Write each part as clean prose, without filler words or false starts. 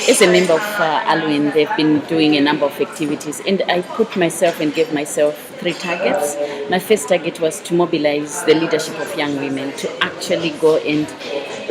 As a member of AWLN, they've been doing a number of activities, and I put myself and gave myself 3 targets. My first target was to mobilize the leadership of young women to actually go and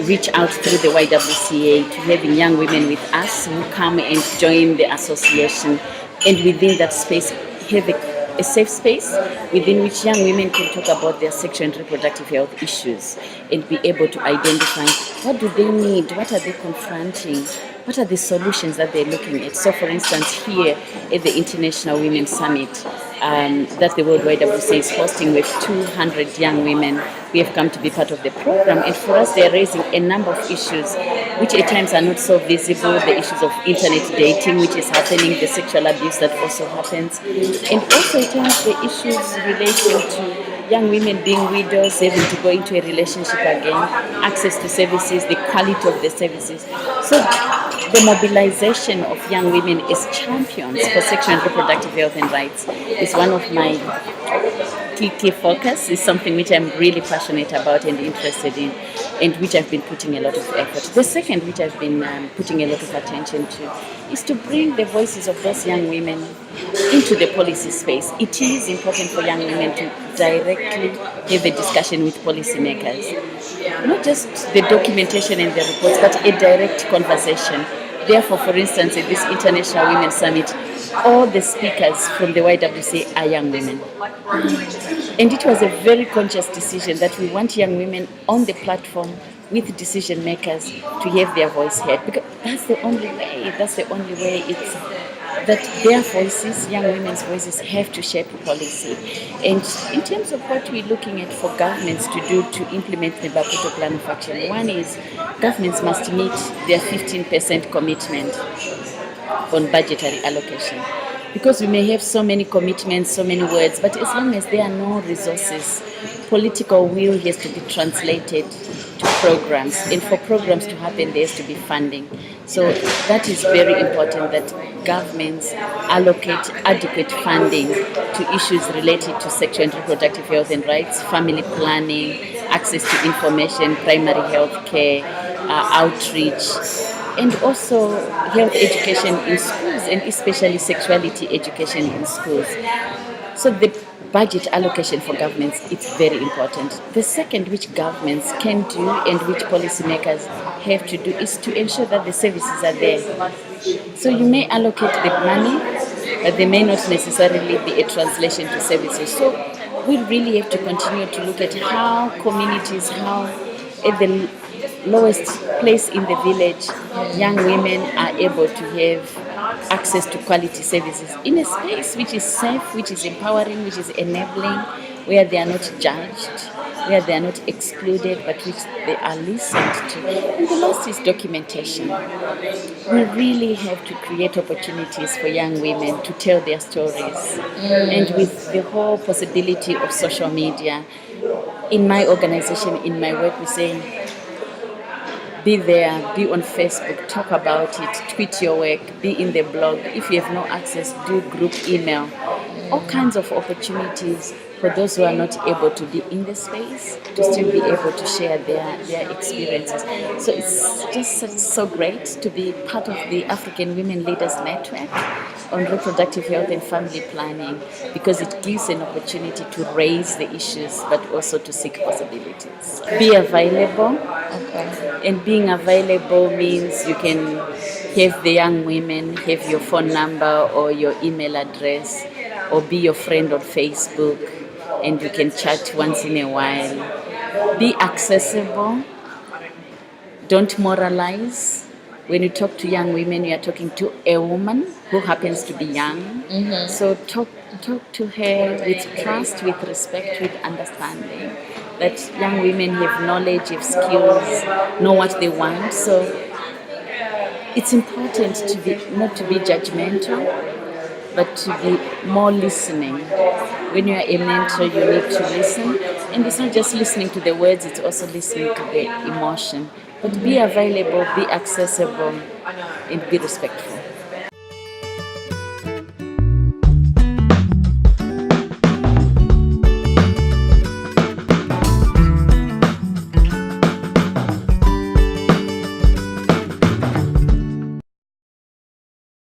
reach out through the YWCA to having young women with us who come and join the association, and within that space have a safe space within which young women can talk about their sexual and reproductive health issues and be able to identify what do they need, what are they confronting, what are the solutions that they're looking at. So for instance, here at the International Women's Summit that the World YWCA is hosting with 200 young women, we have come to be part of the program, and for us they're raising a number of issues which at times are not so visible, the issues of internet dating which is happening, the sexual abuse that also happens, and also at times the issues relating to young women being widows, having to go into a relationship again, access to services, the quality of the services. So the mobilization of young women as champions for sexual and reproductive health and rights is one of my key focus. Is something which I'm really passionate about and interested in, and which I've been putting a lot of effort. The second, which I've been putting a lot of attention to, is to bring the voices of those young women into the policy space. It is important for young women to directly have a discussion with policymakers, not just the documentation and the reports, but a direct conversation. Therefore, for instance, at this International Women's Summit, all the speakers from the YWCA are young women. And it was a very conscious decision that we want young women on the platform with decision makers to have their voice heard, because that's the only way it's that their voices, young women's voices, have to shape policy. And in terms of what we're looking at for governments to do to implement the Maputo Plan of Action, one is governments must meet their 15% commitment on budgetary allocation. Because we may have so many commitments, so many words, but as long as there are no resources, political will has to be translated to programs. And for programs to happen, there has to be funding. So that is very important, that governments allocate adequate funding to issues related to sexual and reproductive health and rights, family planning, access to information, primary health care, outreach, and also health education in schools, and especially sexuality education in schools. So the budget allocation for governments is very important. The second, which governments can do and which policymakers have to do, is to ensure that the services are there. So you may allocate the money, but there may not necessarily be a translation to services. So we really have to continue to look at how communities, how at the lowest place in the village, young women are able to have access to quality services in a space which is safe, which is empowering, which is enabling, where they are not judged, where they are not excluded, but which they are listened to. And the last is documentation. We really have to create opportunities for young women to tell their stories. And with the whole possibility of social media, in my organization, in my work, we say, be there, be on Facebook, talk about it, tweet your work, be in the blog. If you have no access, do group email. All kinds of opportunities for those who are not able to be in the space to still be able to share their experiences. So it's just so great to be part of the African Women Leaders Network on reproductive health and family planning, because it gives an opportunity to raise the issues but also to seek possibilities. Be available. Okay. And being available means you can have the young women have your phone number or your email address, or be your friend on Facebook, and you can chat once in a while. Be accessible. Don't moralize. When you talk to young women, you are talking to a woman who happens to be young. Mm-hmm. So talk to her with trust, with respect, with understanding. That young women have knowledge, have skills, know what they want. So it's important to be not to be judgmental, but to be more listening. When you are a mentor, you need to listen. And it's not just listening to the words, it's also listening to the emotion. But be available, be accessible, and be respectful.